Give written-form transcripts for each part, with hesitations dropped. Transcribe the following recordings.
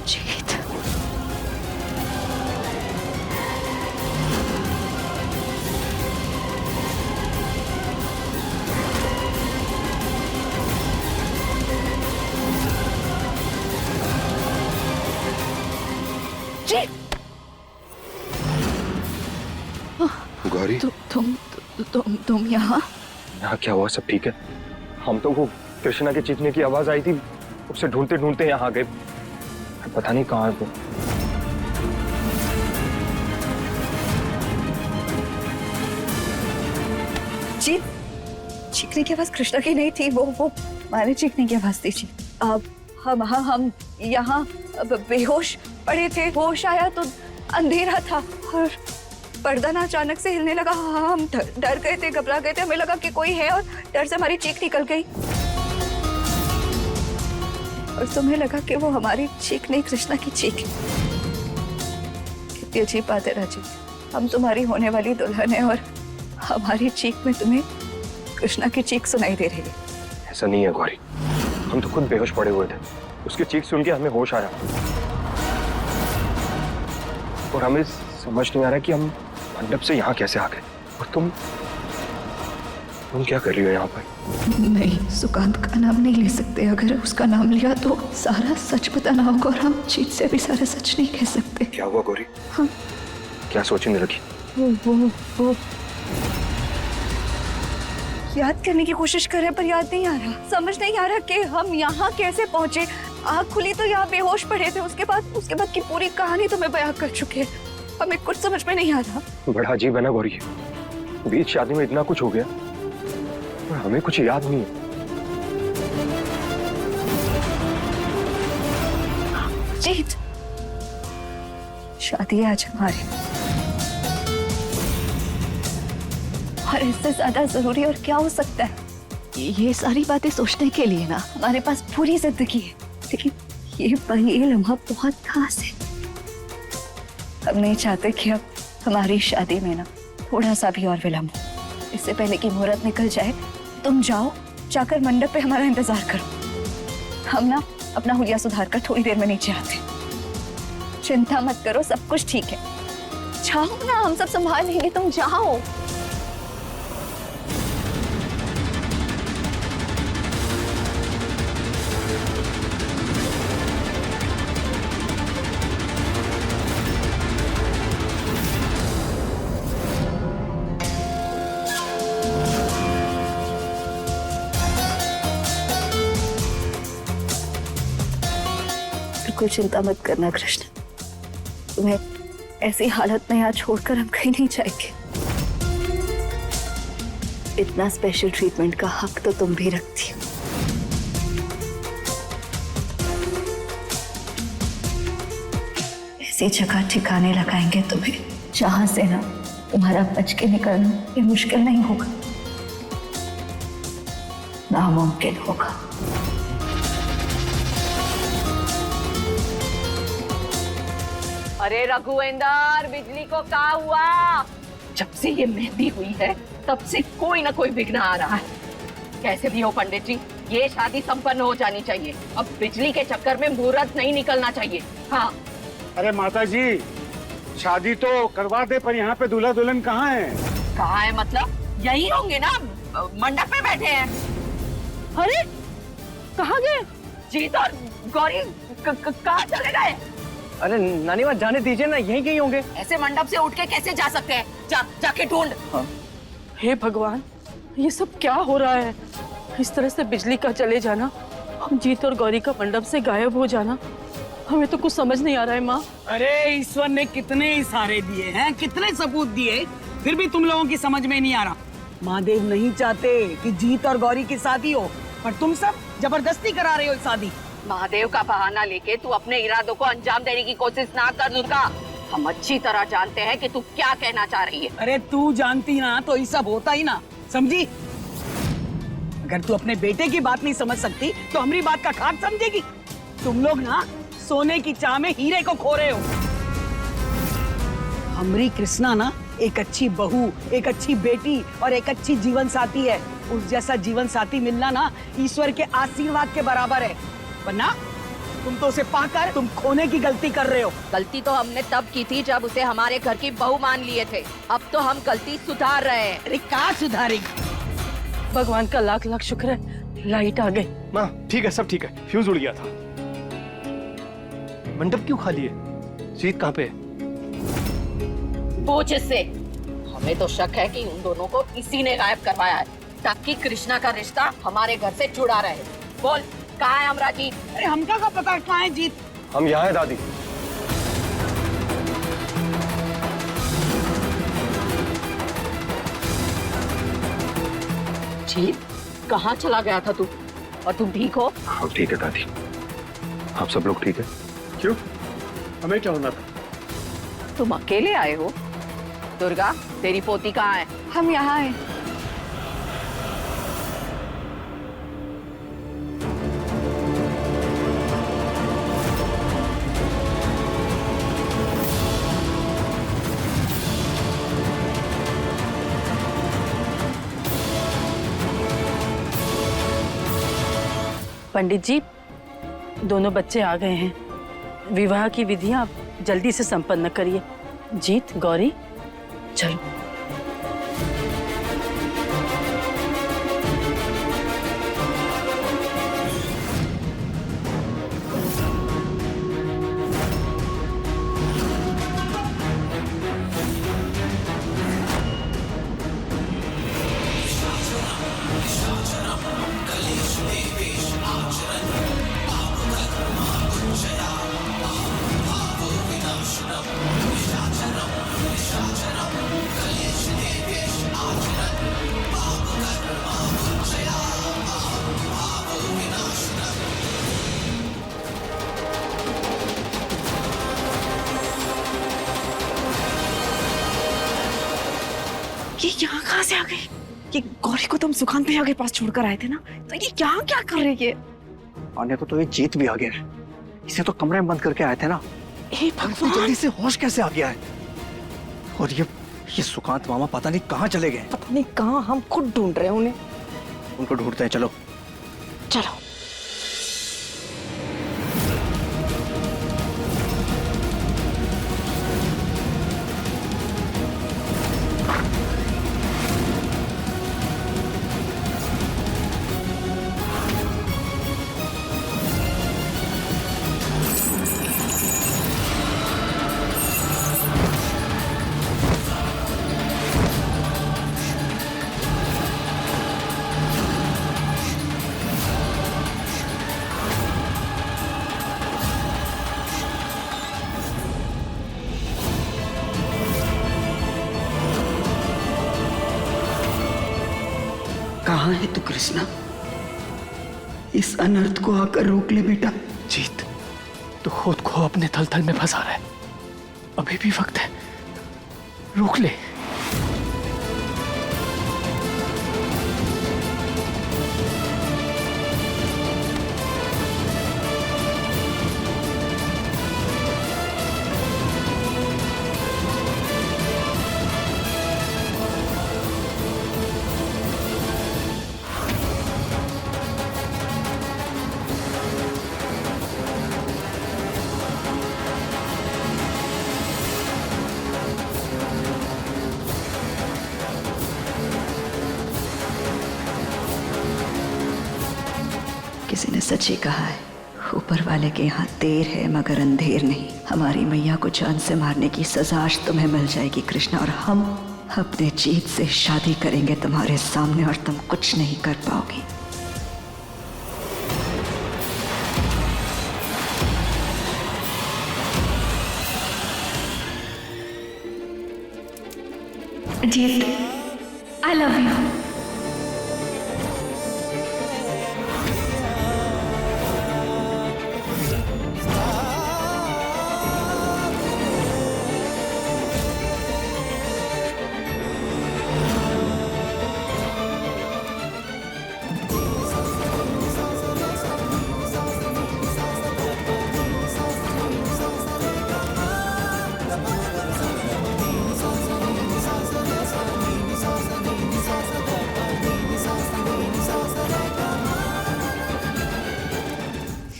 जीत। गौरी, तुम यहाँ? यहाँ क्या हुआ? सब ठीक है? हम तो वो कृष्णा के चीखने की आवाज आई थी, उसे ढूंढते ढूंढते यहाँ आ गए। पता नहीं कहाँ है वो। जी, चीखने की आवाज कृष्णा की नहीं थी, वो हमारे चीखने की आवाज थी जी। अब हम यहाँ बेहोश पड़े थे, होश आया तो अंधेरा था और पर्दा ना अचानक से हिलने लगा। हम डर गए थे, घबरा गए थे, हमें लगा कि कोई है और डर से हमारी चीख निकल गई। और तुम्हें लगा कि वो हमारी चीख नहीं, कृष्णा की चीख। कितनी अजीब बात है राजी, हम तुम्हारी होने वाली दुल्हन है और हमारी चीख में तुम्हें कृष्णा की चीख सुनाई दे रही है। ऐसा नहीं है गौरी, हम तो खुद बेहोश पड़े हुए थे, उसकी चीख सुन के हमें होश आया और हमें समझ नहीं आ रहा कि हम मंडप से यहाँ कैसे आ गए। और तुम क्या कर रही हो यहाँ पर? नहीं, सुकांत का नाम नहीं ले सकते। अगर उसका नाम लिया तो सारा सच बताना होगा और हम जीत से भी सारा सच नहीं कह सकते। क्या हुआ गौरी? हाँ, क्या सोचने लगी? वो याद करने की कोशिश कर रहे पर याद नहीं आ रहा। समझ नहीं आ रहा कि हम यहाँ कैसे पहुंचे। आँख खुली तो यहाँ बेहोश पड़े थे, उसके बाद की पूरी कहानी तुम्हें बयां कर चुके हैं। हमें कुछ समझ में नहीं आ रहा। बड़ा अजीब है ना गौरी, बीच शादी में इतना कुछ हो गया और हमें कुछ याद नहीं है। जीत, शादी है आज हमारी और इससे ज्यादा जरूरी और क्या हो सकता है? ये सारी बातें सोचने के लिए ना हमारे पास पूरी जिंदगी है, लेकिन ये लम्हा बहुत खास है। हम नहीं चाहते कि अब हमारी शादी में ना थोड़ा सा भी और विलंब हो। इससे पहले कि मुहूर्त निकल जाए, तुम जाकर मंडप पे हमारा इंतजार करो। हम ना अपना हुलिया सुधार कर थोड़ी देर में नीचे आते। चिंता मत करो, सब कुछ ठीक है। जाओ ना, हम सब संभाल लेंगे, तुम जाओ। बिल्कुल चिंता मत करना कृष्ण, तुम्हें ऐसी हालत में यहाँ छोड़कर हम कहीं नहीं जाएंगे। इतना स्पेशल ट्रीटमेंट का हक तो तुम भी रखती हो। ऐसी जगह ठिकाने लगाएंगे तुम्हें जहां से ना तुम्हारा बच के निकलना ये मुश्किल नहीं होगा, नामुमकिन होगा। अरे रघुवेंद्र, बिजली को क्या हुआ? जब से ये मेहंदी हुई है तब से कोई ना कोई विघ्न आ रहा है। कैसे भी हो पंडित जी, ये शादी संपन्न हो जानी चाहिए। अब बिजली के चक्कर में मुहूर्त नहीं निकलना चाहिए। हाँ। अरे माता जी, शादी तो करवा दे पर यहाँ पे दूल्हा दुल्हन कहाँ है? कहाँ है मतलब? यही होंगे ना, मंडप पे बैठे हैं। अरे कहाँ गए जीत और गौरी? कहाँ चले गए? अरे नानी माँ, जाने दीजिए ना, यहीं कहीं होंगे। ऐसे मंडप से उठ के कैसे जा सकते हैं? जाके ढूंढ। हाँ। हे भगवान, ये सब क्या हो रहा है? इस तरह से बिजली का चले जाना, हम जीत और गौरी का मंडप से गायब हो जाना, हमें तो कुछ समझ नहीं आ रहा है माँ। अरे ईश्वर ने कितने इशारे दिए हैं, कितने सबूत दिए, फिर भी तुम लोगों की समझ में नहीं आ रहा। महादेव नहीं चाहते कि जीत और गौरी की शादी हो, पर तुम सब जबरदस्ती करा रहे हो शादी। महादेव का बहाना लेके तू अपने इरादों को अंजाम देने की कोशिश ना कर दुर्गा। हम अच्छी तरह जानते हैं कि तू क्या कहना चाह रही है। अरे तू जानती ना तो ये सब होता ही ना, समझी? अगर तू अपने बेटे की बात नहीं समझ सकती तो हमारी बात का खाट समझेगी? तुम लोग ना सोने की चाह में हीरे को खो रहे हो। हमारी कृष्णा ना एक अच्छी बहू, एक अच्छी बेटी और एक अच्छी जीवन साथी है। उस जैसा जीवन साथी मिलना ना ईश्वर के आशीर्वाद के बराबर है, वरना तुम तो उसे पाकर तुम खोने की गलती कर रहे हो। गलती तो हमने तब की थी जब उसे हमारे घर की बहू मान लिए थे। अब तो हम गलती सुधार रहे हैं। अरे कहाँ सुधारेगी? भगवान का लाख लाख शुक्र है लाइट आ गई। माँ ठीक है, सब ठीक है, फ्यूज उड़ गया था। मंडप क्यों खाली है? जीत कहाँ पे है? पूछ इससे। हमें तो शक है कि उन दोनों को इसी ने गायब करवाया है ताकि कृष्णा का रिश्ता हमारे घर से जुड़ा रहे। बोल कहाँ है अमराजी? अरे हमका का पता कहाँ है जीत? हम यहाँ है दादी। जीत कहाँ चला गया था तू? और तुम ठीक हो? हम ठीक है दादी। आप सब लोग ठीक है? क्यों? हमें क्या होना था? तुम अकेले आए हो? दुर्गा तेरी पोती कहाँ है? हम यहाँ हैं। पंडित जी, दोनों बच्चे आ गए हैं। विवाह की विधियां आप जल्दी से संपन्न करिए। जीत, गौरी, चलो। ये यहाँ कहाँ से आ गई? ये गौरी को तुम सुखान भैया के पास छोड़कर आए थे ना, तो ये यहाँ क्या कर रही है? आने को तो ये जीत भी आ गया है। इसे तो कमरे में बंद करके आए थे ना। हे इतनी भगवान, जल्दी से होश कैसे आ गया है? और ये सुकांत मामा पता नहीं कहाँ चले गए। पता नहीं कहाँ, हम खुद ढूंढ रहे हैं उन्हें। उनको ढूंढते हैं, चलो। चलो। कहाँ है तू कृष्णा? इस अनर्थ को आकर रोक ले बेटा। जीत, तो खुद को अपने थल में फंसा रहा है। अभी भी वक्त है, रोक ले। किसी ने सच ही कहा है, ऊपर वाले के यहाँ देर है मगर अंधेर नहीं। हमारी मैया को जान से मारने की सजा आज तुम्हें मिल जाएगी कृष्णा, और हम अपने जीत से शादी करेंगे तुम्हारे सामने और तुम कुछ नहीं कर पाओगी। जीत, आई लव यू।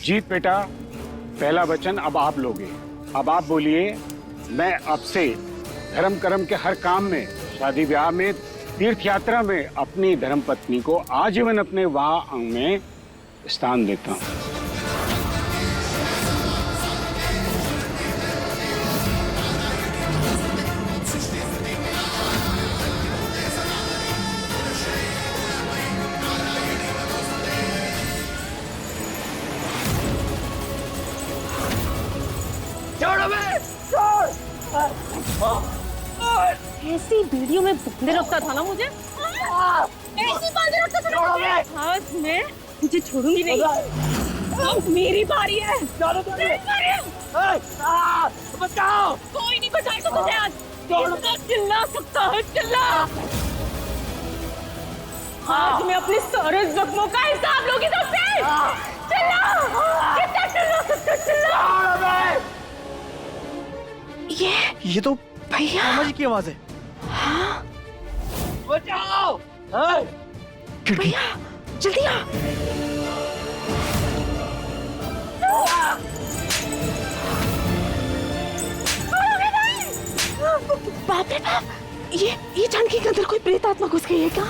जीत बेटा, पहला वचन अब आप लोगे। अब आप बोलिए, मैं अब से धर्म कर्म के हर काम में, शादी ब्याह में, तीर्थ यात्रा में अपनी धर्म पत्नी को आजीवन अपने वाह में स्थान देता हूँ। ऐसी वीडियो में बंदे रखता था ना मुझे, ऐसी बंदे रखता था ना मुझे। आज मैं तुझे छोड़ूंगी नहीं। अब मेरी बारी है। मेरी बारी है। बचाओ। कोई नहीं बचाएगा तुझे आज। इतना चिल्ला सकता है, चिल्ला। आज मैं अपने सारे जख्मों का हिसाब लूंगी तुझसे। चिल्ला। कितना चिल्ला सकता, चिल्ला। ये तो भैया मामा जी की आवाज है। बचाओ। खिड़की। भैया जल्दी आ। बाप रे बाप, ये जानकी के अंदर कोई प्रेत आत्मा घुस गई है क्या?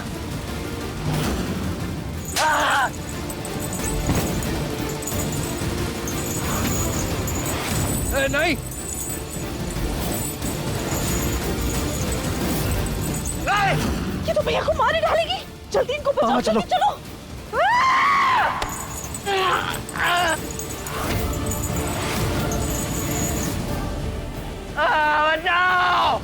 नहीं, ये तो भैया को मार ही डालेगी। जल्दी इनको बचाओ। हाँ, चलो। जल्दी चलो। बचाओ।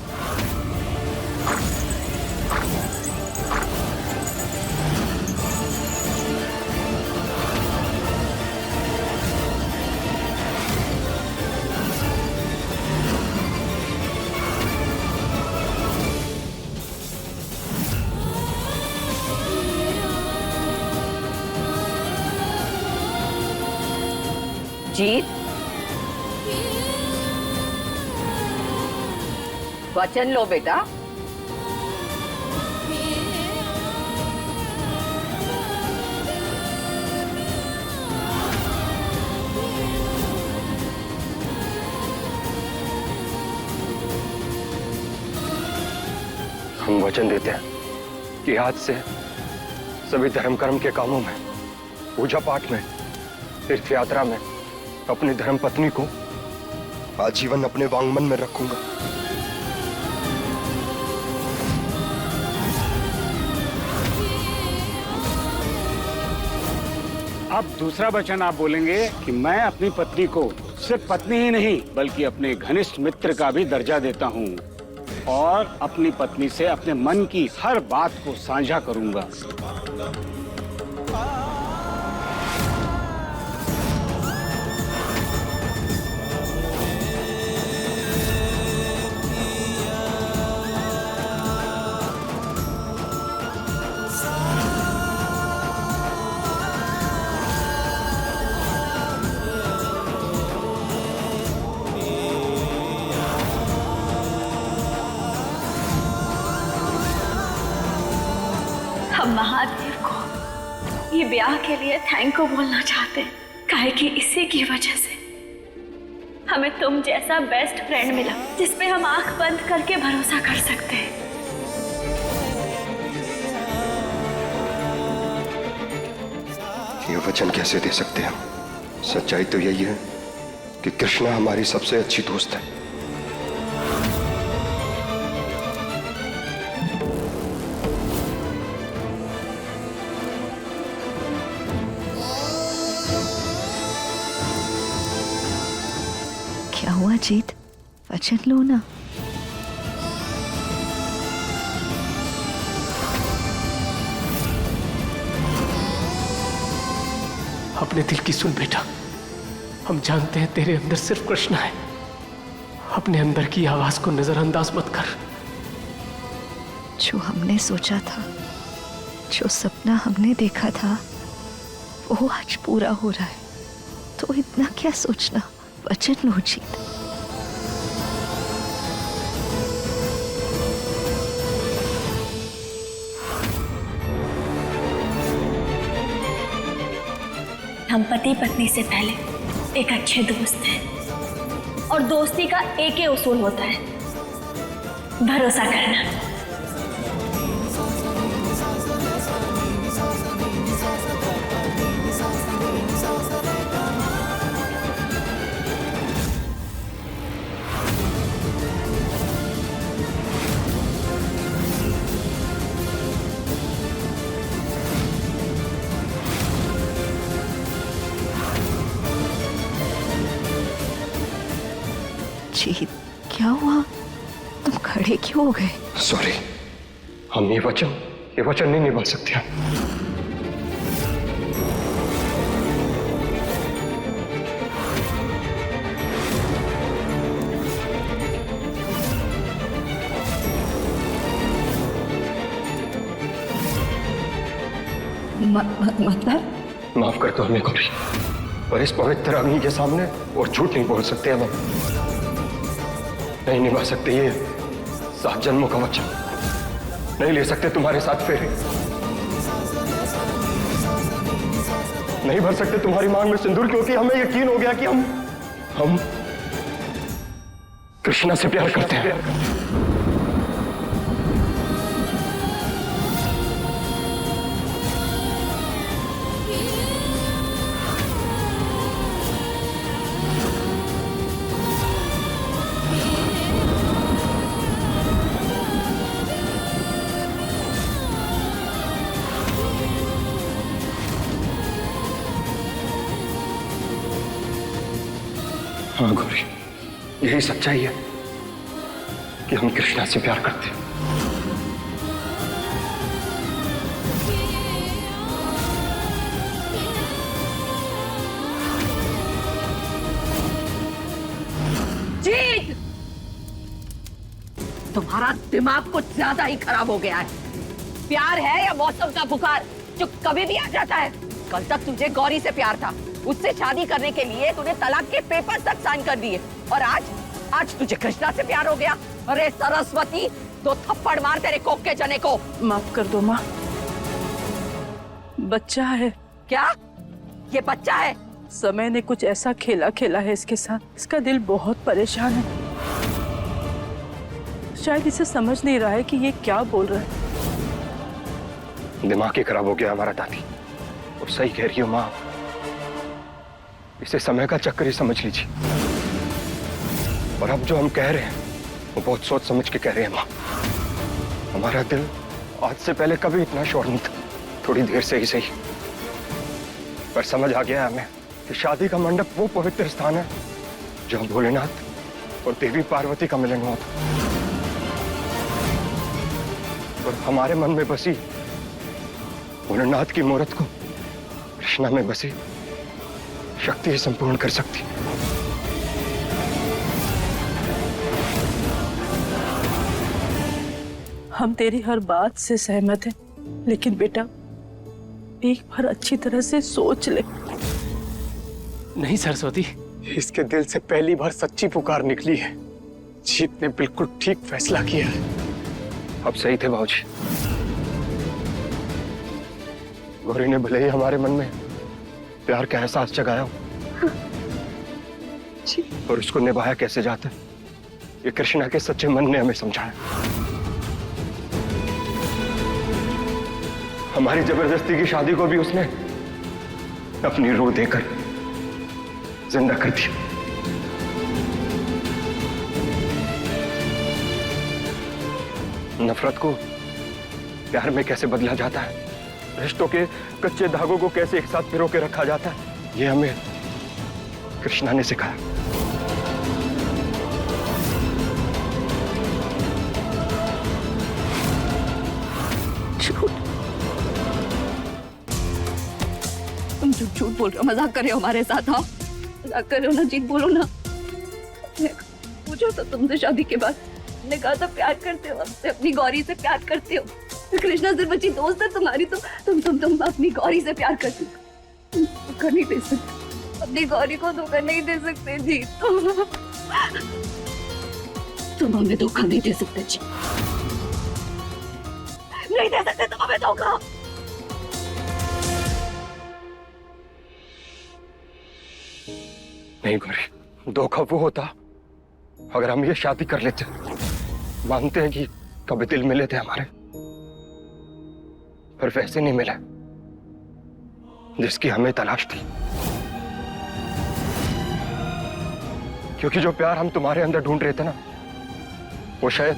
जीत, वचन लो बेटा। हम वचन देते हैं कि आज से सभी धर्म कर्म के कामों में, पूजा पाठ में, तीर्थ यात्रा में अपनी धर्म पत्नी को आजीवन अपने वांगमन में रखूंगा। अब दूसरा वचन आप बोलेंगे कि मैं अपनी पत्नी को सिर्फ पत्नी ही नहीं बल्कि अपने घनिष्ठ मित्र का भी दर्जा देता हूँ और अपनी पत्नी से अपने मन की हर बात को साझा करूंगा। हम महादेव को ये ब्याह के लिए थैंक यू बोलना चाहते हैं, काहे कि इसी की वजह से हमें तुम जैसा बेस्ट फ्रेंड मिला जिस पे हम आंख बंद करके भरोसा कर सकते हैं। ये वचन कैसे दे सकते हैं? सच्चाई तो यही है कि कृष्णा हमारी सबसे अच्छी दोस्त है। क्या हुआ जीत, वचन लो ना। अपने दिल की सुन बेटा, हम जानते हैं तेरे अंदर सिर्फ कृष्णा है। अपने अंदर की आवाज को नजरअंदाज मत कर। जो हमने सोचा था, जो सपना हमने देखा था, वो आज पूरा हो रहा है, तो इतना क्या सोचना। वचन लो जीत। हम पति पत्नी से पहले एक अच्छे दोस्त हैं और दोस्ती का एक ही उसूल होता है, भरोसा करना। जीत, क्या हुआ? तुम खड़े क्यों हो गए? सॉरी, हम ये वचन नहीं निभा सकते हम। मतलब? माफ कर दो हमें गौरी, पर इस पवित्र अग्नि के सामने और झूठ नहीं बोल सकते हम। नहीं निभा सकते ये 7 जन्मों का वचन, नहीं ले सकते तुम्हारे साथ फेरे, नहीं भर सकते तुम्हारी मांग में सिंदूर, क्योंकि हमें यकीन हो गया कि हम कृष्णा से प्यार करते हैं। हाँ गौरी, यही सच्चाई है कि हम कृष्णा से प्यार करते हैं। जीत, तुम्हारा दिमाग कुछ ज्यादा ही खराब हो गया है। प्यार है या मौसम का बुखार जो कभी भी आ जाता है? कल तक तुझे गौरी से प्यार था, उससे शादी करने के लिए तूने तलाक के पेपर तक साइन कर दिए, और आज तुझे कृष्णा से प्यार हो गया। अरे सरस्वती, 2 थप्पड़ मार तेरे कोक के चने को। माफ कर दो माँ, बच्चा है। क्या ये बच्चा है? समय ने कुछ ऐसा खेला है इसके साथ, इसका दिल बहुत परेशान है। शायद इसे समझ नहीं रहा है कि ये क्या बोल रहा है। दिमाग ही खराब हो गया हमारा दादी, और सही कह रही हो माँ, इसे समय का चक्कर ही समझ लीजिए। और अब जो हम कह रहे हैं वो बहुत सोच समझ के कह रहे हैं माँ। हमारा दिल आज से पहले कभी इतना शोर नहीं था, थोड़ी देर से ही सही, पर समझ आ गया हमें कि शादी का मंडप वो पवित्र स्थान है जहाँ भोलेनाथ और देवी पार्वती का मिलन हुआ था। और हमारे मन में बसी भोलेनाथ की मूर्त को कृष्णा में बसी शक्ति ही संपूर्ण कर सकती। हम तेरी हर बात से सहमत हैं, लेकिन बेटा एक बार अच्छी तरह से सोच ले। नहीं सरस्वती, इसके दिल से पहली बार सच्ची पुकार निकली है। जीत ने बिल्कुल ठीक फैसला किया है। अब सही थे बाबूजी, गौरी ने भले ही हमारे मन में प्यार का एहसास जगाया और उसको निभाया कैसे जाता है, ये कृष्णा के सच्चे मन ने हमें समझाया। हमारी जबरदस्ती की शादी को भी उसने अपनी रूह देकर जिंदा कर दिया। नफरत को प्यार में कैसे बदला जाता है, रिश्तों के कच्चे धागों को कैसे एक साथ पिरो के रखा जाता है, ये हमें कृष्णा ने सिखाया। तुम झूठ बोल रहे हो, मजाक कर रहे हो हमारे साथ। हाँ, मजाक कर रहे हो ना जीत, बोलो ना। पूछो तो तुमसे शादी के बाद, ने कहा था प्यार करते हो हमसे, अपनी गौरी से प्यार करते हो। कृष्णा सिर्फ अच्छी दोस्त है तुम्हारी, तो तुम अपनी गौरी से प्यार करते हो। धोखा नहीं दे सकते, अपनी गौरी को धोखा नहीं दे सकते जी। तुम हमें धोखा नहीं दे सकते जी, नहीं दे सकते तुम हमें धोखा। नहीं गौरी, धोखा वो होता अगर हम ये शादी कर लेते। मानते हैं कि कभी दिल मिले थे हमारे, पर वैसे नहीं मिले जिसकी हमें तलाश थी। क्योंकि जो प्यार हम तुम्हारे अंदर ढूंढ रहे थे ना, वो शायद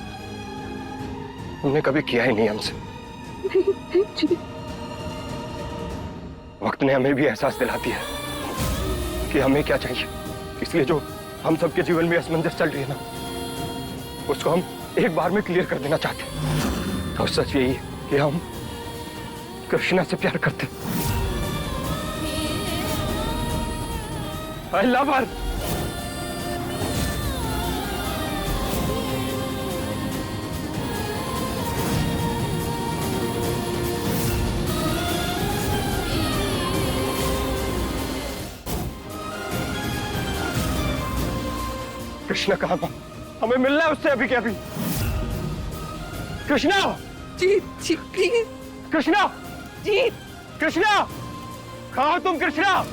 हमने कभी किया ही नहीं हमसे। वक्त ने हमें भी एहसास दिला दिया कि हमें क्या चाहिए। इसलिए जो हम सबके जीवन में असमंजस चल रही है ना, उसको हम एक बार में क्लियर कर देना चाहते हैं। और सच यही है कि हम कृष्णा से प्यार करते। I love her. कृष्णा कहाँ पर? हमें मिलना है उससे अभी के अभी। कृष्णा! जी जी प्लीज। कृष्णा! जी कृष्णा! कहाँ हो तुम कृष्णा?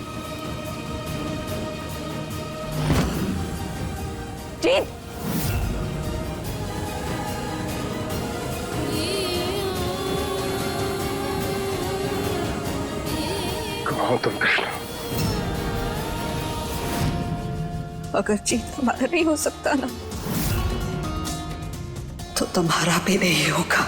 जी कहाँ हो तुम कृष्णा? अगर जीत हमारा नहीं हो सकता ना, तो तुम्हारा भी नहीं होगा।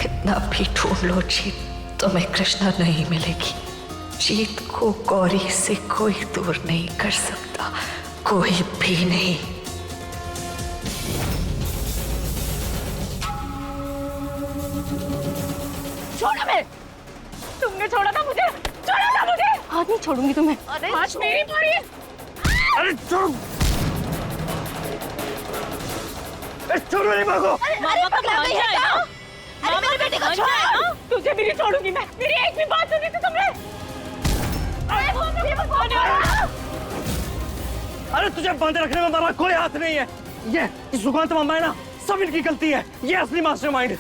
कितना भी ढूंढ लो जीत, तुम्हें कृष्णा नहीं मिलेगी। जीत को गौरी से कोई दूर नहीं कर सकता, कोई भी नहीं। छोड़ा मैं, तुमने छोड़ा था मुझे, छोड़ा था मुझे। आज नहीं छोड़ूंगी तुम्हें। आज मेरी बारी है। अरे छोड़ो! छोड़ो नहीं माँ को! मामा का मान जाए ना, मामा मेरे बेटे को छोड़। तुझे भी नहीं छोड़ूंगी मैं। मेरी एक भी बात सुनी थी तुमने? अरे तुझे बांधे रखने में हमारा कोई हाथ नहीं है। ये सुकांत मामा है ना, सब इनकी गलती है। ये असली मास्टरमाइंड।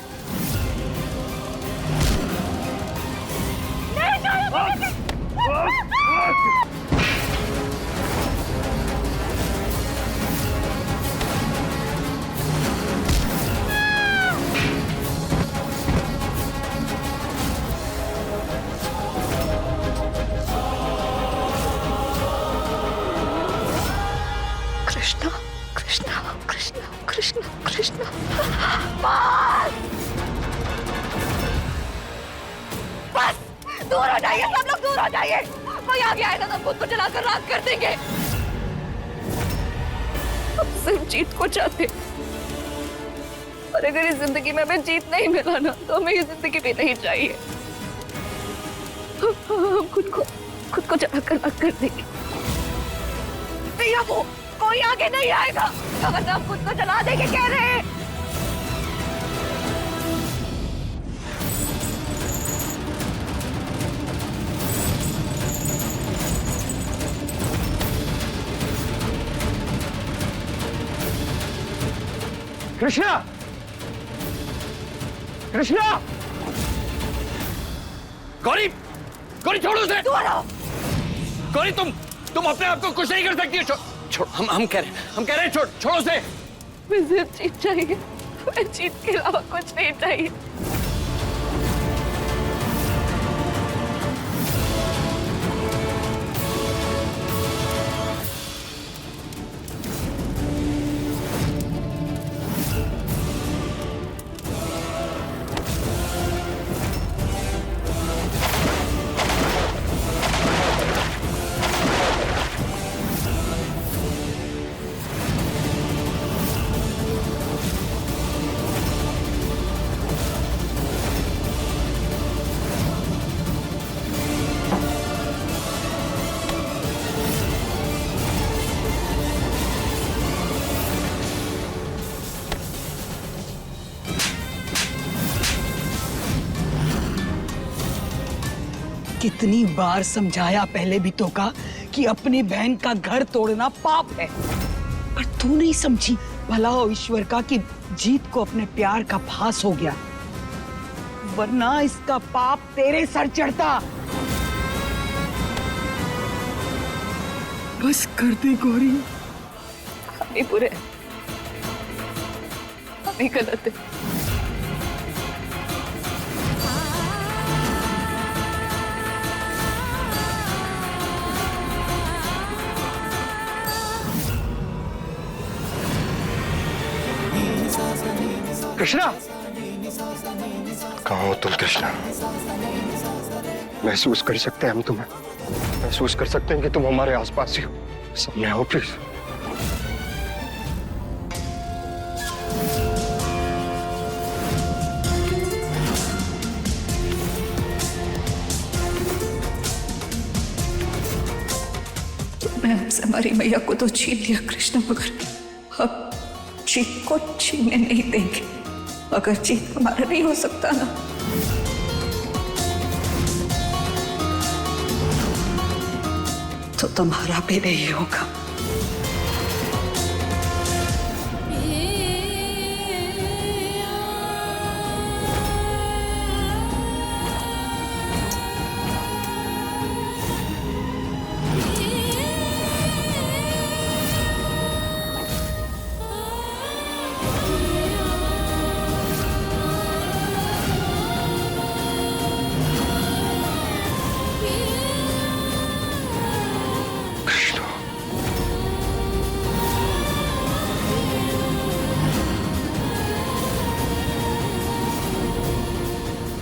कृष्णा कृष्णा कृष्णा कृष्णा कृष्णा। बस दूर हो जाइए, सब लोग दूर हो जाइए। कोई आगे आएगा तो खुद को जलाकर राख कर देंगे। हम सिर्फ जीत को चाहते, और अगर इस जिंदगी में हमें जीत नहीं मिला ना, तो हमें ये जिंदगी भी नहीं चाहिए। हम खुद को जलाकर राख कर देंगे। भैया वो कोई आगे नहीं आएगा, अगर हम खुद को जला देंगे कह रहे हैं। कृष्णा! कृष्णा! गौरी! गौरी छोड़ो उसे! दूर हो। गौरी तुम अपने आप को कुछ नहीं कर सकती हो। छोड़, हम कह रहे हैं छोड़ो उसे। मुझे जीत चाहिए, मैं जीत के अलावा कुछ नहीं चाहिए। कितनी बार समझाया पहले भी तो का कि अपनी बहन का घर तोड़ना पाप है, पर तू नहीं समझी। भला हो ईश्वर का कि जीत को अपने प्यार का भास हो गया। वरना इसका पाप तेरे सर चढ़ता। बस कर दे गौरी। हम ही बुरे हैं, हम ही गलत है। कृष्णा, कहाँ हो तुम कृष्णा? महसूस कर सकते हैं हम तुम्हें, महसूस कर सकते हैं कि तुम हमारे आसपास ही हो। सामने आओ प्लीज। तुमने हमसे हमारी मैया को तो छीन लिया कृष्ण, मगर अब जीत को छीनने नहीं देंगे। अगर जीत हमारा नहीं हो सकता ना, तो तुम्हारा भी नहीं होगा।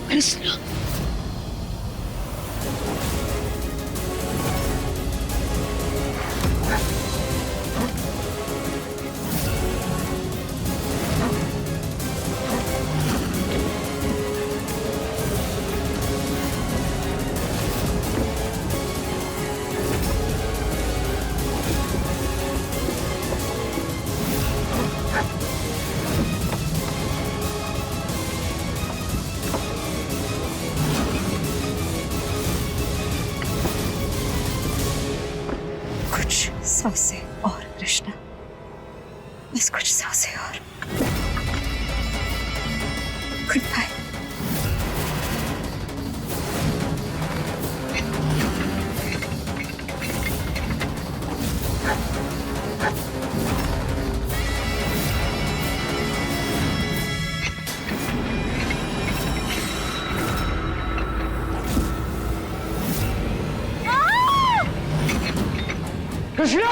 कृष्ण, कुछ सांसें और कृष्णा, बस कुछ सांसें और। Good bye. कृष्णा!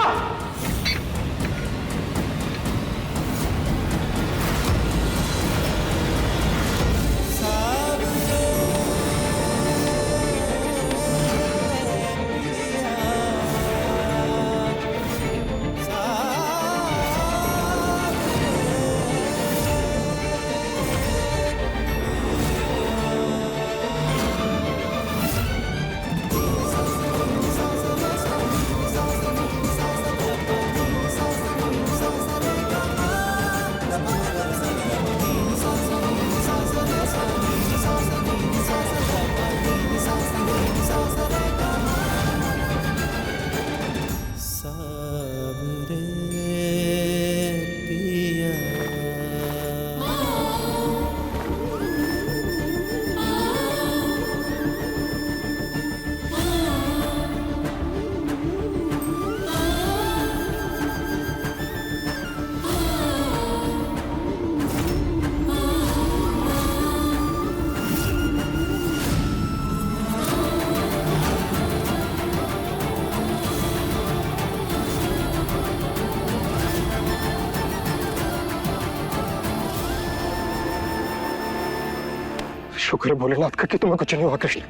शुक्र है भोलेनाथ का कि तुम्हें कुछ नहीं हुआ कृष्ण,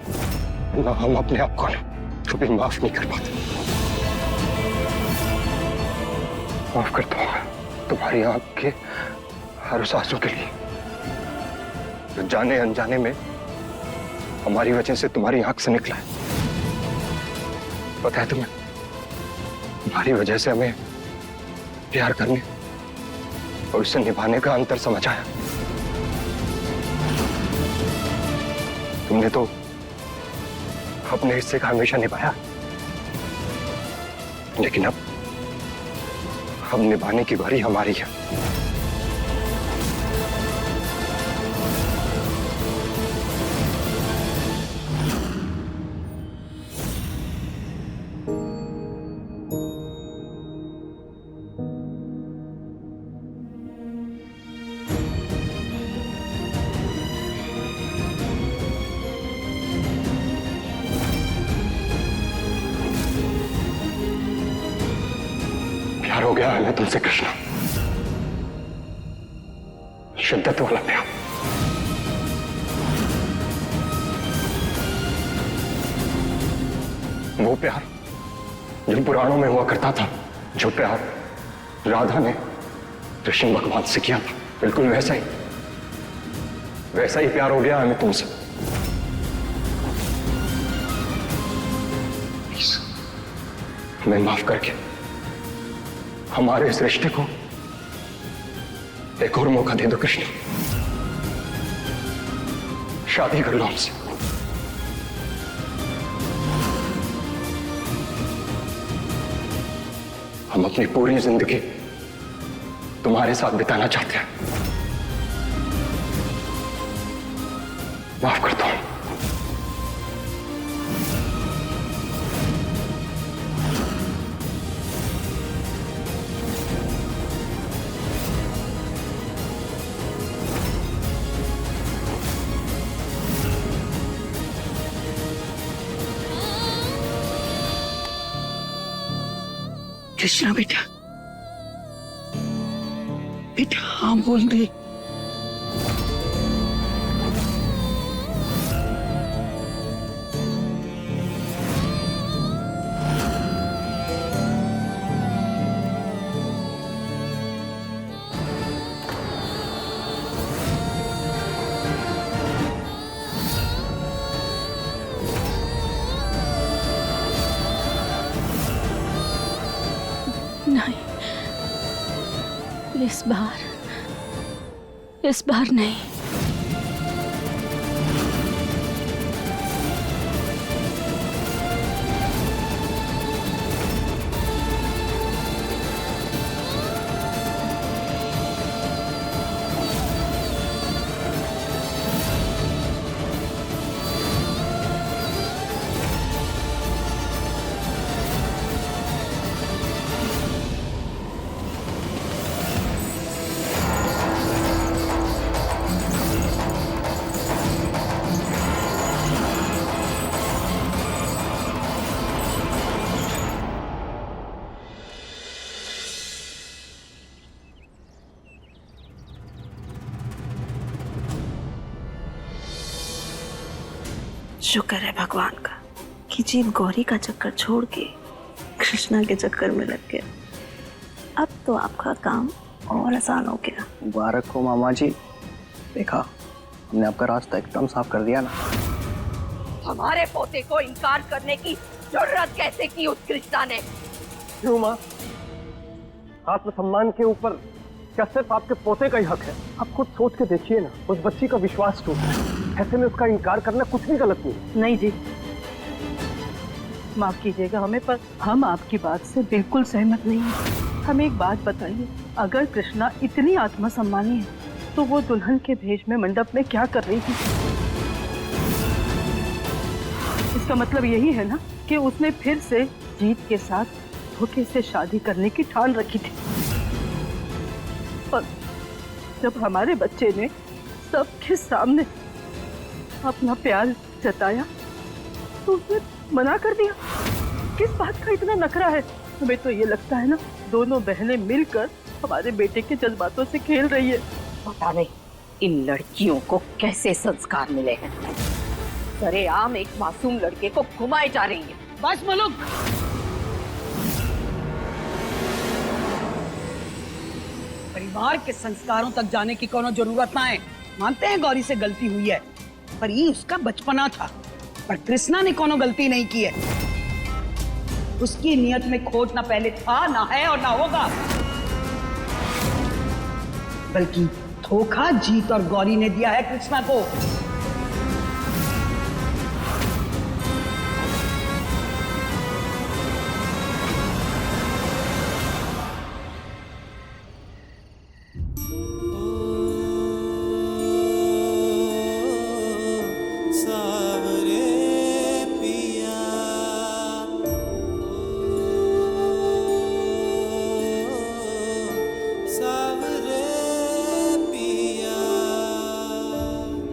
ना हम अपने आप को कभी माफ नहीं कर पाते। माफ करता हूं मैं तुम्हारी आंख के हर उस आंसू के लिए जो जाने अनजाने में हमारी वजह से तुम्हारी आंख से निकला है। पता है तुम्हें, तुम्हारी वजह से हमें प्यार करने और उसे निभाने का अंतर समझ आया। तुमने तो अपने हिस्से का हमेशा निभाया, लेकिन अब निभाने की बारी हमारी है। प्यार हो गया हमें तुमसे कृष्णा, शिद्दत वाला प्यार। वो प्यार जो पुराणों में हुआ करता था, जो प्यार राधा ने कृष्ण भगवान से किया था, बिल्कुल वैसा ही प्यार हो गया हमें तुमसे। प्लीज हमें माफ करके हमारे इस रिश्ते को एक और मौका दे दो कृष्ण, शादी कर लो हमसे। हम अपनी पूरी जिंदगी तुम्हारे साथ बिताना चाहते हैं। माफ करता हूं। कृष्णा बेटा, बेटा हाँ बोल दे। नहीं, इस बार नहीं। शुक्र है भगवान का कि जीव गौरी का चक्कर छोड़ के कृष्णा के चक्कर में लग गया। अब तो आपका काम और आसान हो गया। मुबारक हो मामा जी, देखा हमने आपका रास्ता एकदम साफ कर दिया ना। हमारे पोते को इनकार करने की जरूरत कैसे की उस कृष्णा ने? क्यों माँ? आत्मसम्मान के ऊपर क्या सिर्फ आपके पोते का ही हक है? आप खुद सोच के देखिए ना, उस बच्ची का विश्वास टूटा है। ऐसे में उसका इनकार करना कुछ भी गलत नहीं। नहीं जी, माफ कीजिएगा हमें, पर हम आपकी बात से बिल्कुल सहमत नहीं हैं। हमें एक बात बताइए, अगर कृष्णा इतनी आत्मसम्मानी है तो वो दुल्हन के भेष में मंडप में क्या कर रही थी? इसका मतलब यही है ना कि उसने फिर से जीत के साथ धोखे से शादी करने की ठान रखी थी। और जब हमारे बच्चे ने सबके सामने अपना प्यार जताया तो उसने मना कर दिया। किस बात का इतना नखरा है? हमें तो ये लगता है ना दोनों बहनें मिलकर हमारे बेटे के जज्बातों से खेल रही है। पता नहीं इन लड़कियों को कैसे संस्कार मिले हैं। सरेआम एक मासूम लड़के को घुमाए जा रही है। बस मलुक, परिवार के संस्कारों तक जाने की कोनो जरूरत ना है। मानते हैं गौरी से गलती हुई है, पर ये उसका बचपना था। पर कृष्णा ने कोनो गलती नहीं की है। उसकी नियत में खोट ना पहले था, ना है और ना होगा, बल्कि धोखा जीत और गौरी ने दिया है कृष्णा को।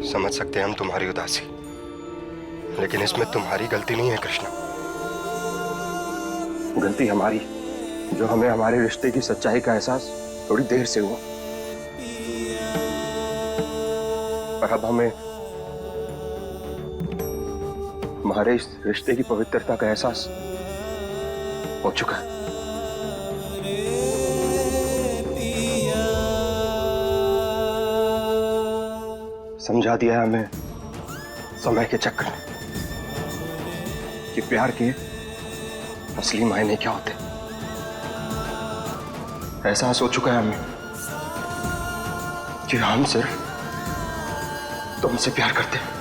समझ सकते हैं हम तुम्हारी उदासी, लेकिन इसमें तुम्हारी गलती नहीं है कृष्णा। गलती हमारी जो हमें हमारे रिश्ते की सच्चाई का एहसास थोड़ी देर से हुआ, पर अब हमें हमारे इस रिश्ते की पवित्रता का एहसास हो चुका है। समझा दिया हमें समय के चक्र ने कि प्यार के असली मायने क्या होते। एहसास हो चुका है हमें कि हम सिर्फ तुमसे प्यार करते हैं।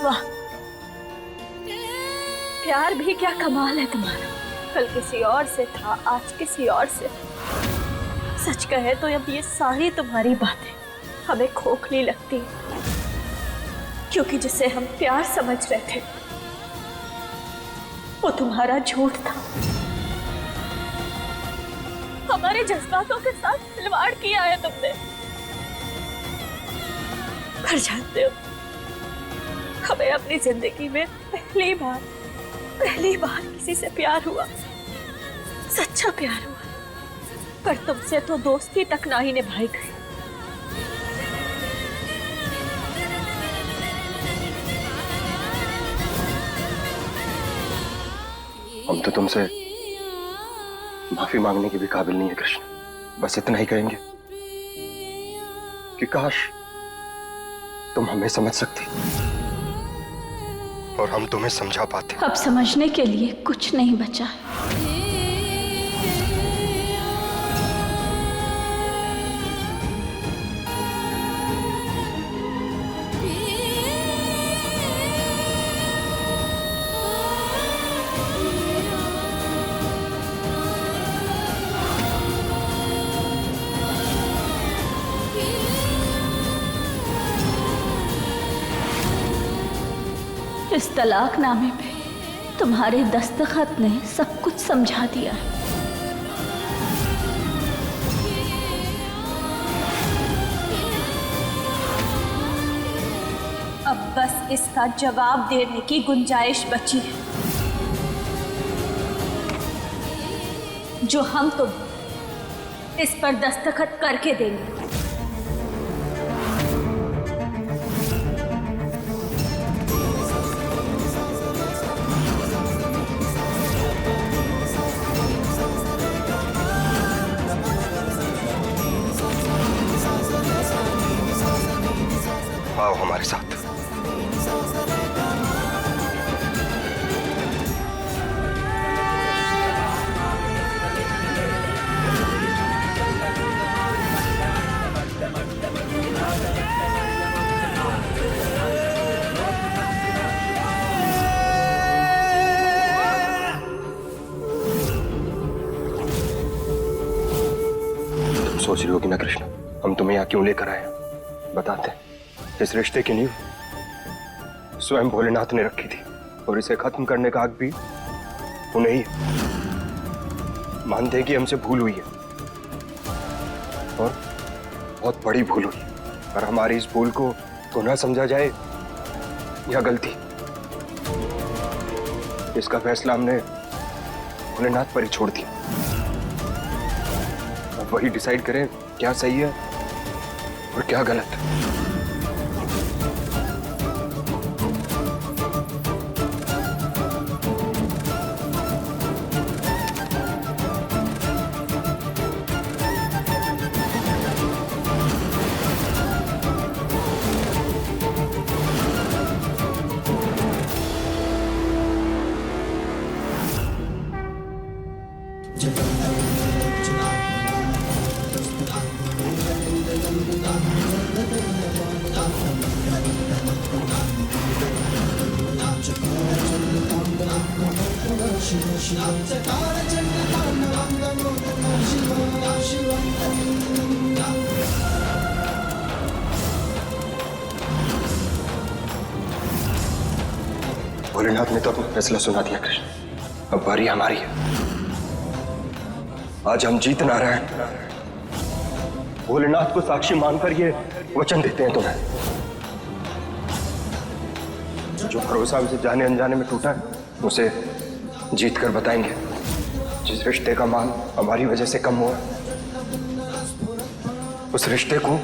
वाह, प्यार भी क्या कमाल है तुम्हारा। कल किसी और से था, आज किसी और से। सच कहे तो अब ये सारी तुम्हारी बातें हमें खोखली लगती है, क्योंकि जिसे हम प्यार समझ रहे थे वो तुम्हारा झूठ था। हमारे जज्बातों के साथ खिलवाड़ किया है तुमने। पर जानते हो, हमें अपनी जिंदगी में पहली बार किसी से प्यार हुआ, सच्चा प्यार हुआ। पर तुमसे तो दोस्ती तक ना ही निभाई गई। हम तो तुमसे माफी मांगने के भी काबिल नहीं है कृष्ण। बस इतना ही कहेंगे कि काश तुम हमें समझ सकती और हम तुम्हें समझा पाते। अब समझने के लिए कुछ नहीं बचा है। इस तलाकनामे पे तुम्हारे दस्तखत ने सब कुछ समझा दिया है। अब बस इसका जवाब देने की गुंजाइश बची है, जो हम तुम इस पर दस्तखत करके देंगे। आओ हमारे साथ। तुम सोच रही होगी ना कृष्ण, हम तुम्हें यहाँ क्यों लेकर आए हैं? बताते हैं। इस रिश्ते की नींव स्वयं भोलेनाथ ने रखी थी और इसे खत्म करने का हक भी उन्हें ही। मानते हैं कि हमसे भूल हुई है और बहुत बड़ी भूल हुई, पर हमारी इस भूल को गुनाह समझा जाए या गलती, इसका फैसला हमने भोलेनाथ पर ही छोड़ दिया। अब वही डिसाइड करें क्या सही है और क्या गलत। भोलेनाथ ने तो अपना फैसला सुना दिया कृष्ण, अब बारी हमारी है। आज हम जीत नारायण भोलेनाथ को साक्षी मानकर ये वचन देते हैं तुम्हें। जो भरोसा हमसे जाने अनजाने में टूटा है उसे जीत कर बताएंगे। जिस रिश्ते का मान हमारी वजह से कम हुआ उस रिश्ते को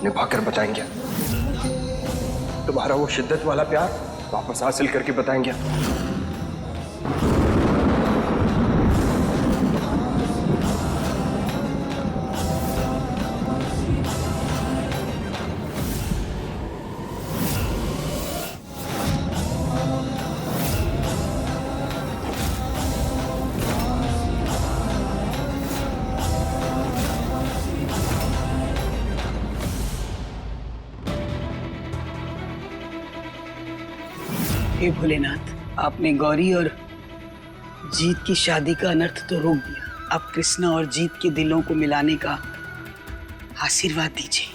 निभाकर बताएंगे। तुम्हारा वो शिद्दत वाला प्यार वापस हासिल करके बताएंगे। हे भोलेनाथ, आपने गौरी और जीत की शादी का अनर्थ तो रोक दिया। अब कृष्णा और जीत के दिलों को मिलाने का आशीर्वाद दीजिए।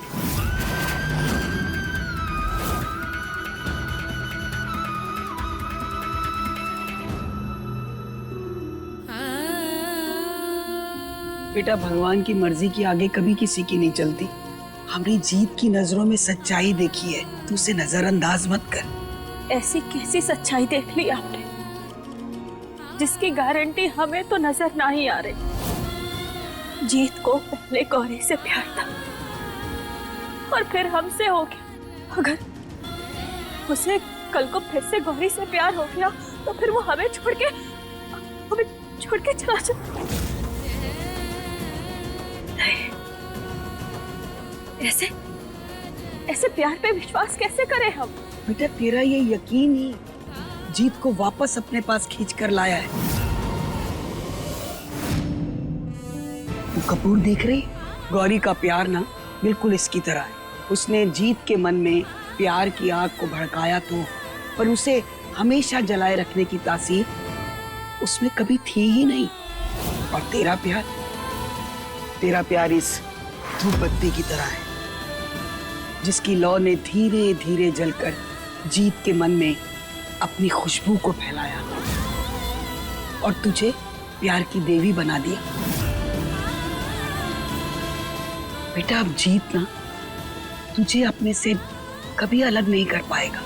बेटा, भगवान की मर्जी की आगे कभी किसी की नहीं चलती। हमने जीत की नजरों में सच्चाई देखी है, तू उसे नजरअंदाज मत कर। ऐसी कैसी सच्चाई देख ली आपने जिसकी गारंटी हमें तो नजर ना ही आ रही। जीत को पहले गौरी से प्यार था और फिर हमसे हो गया। अगर उसे कल को फिर से गौरी से प्यार हो गया तो फिर वो हमें छोड़ के चला जाए। ऐसे प्यार पे विश्वास कैसे करें हम? बेटा, तेरा ये यकीन ही जीत को वापस अपने पास खींच कर लाया है। तू कपूर देख रही? गौरी का प्यार ना बिल्कुल इसकी तरह है। उसने जीत के मन में प्यार की आग को भड़काया तो, पर उसे हमेशा जलाए रखने की तासीर उसमें कभी थी ही नहीं। और तेरा प्यार इस धूप बत्ती की तरह है जिसकी लौ ने धीरे धीरे जलकर जीत के मन में अपनी खुशबू को फैलाया और तुझे प्यार की देवी बना दिया। बेटा, अब जीत ना तुझे अपने से कभी अलग नहीं कर पाएगा।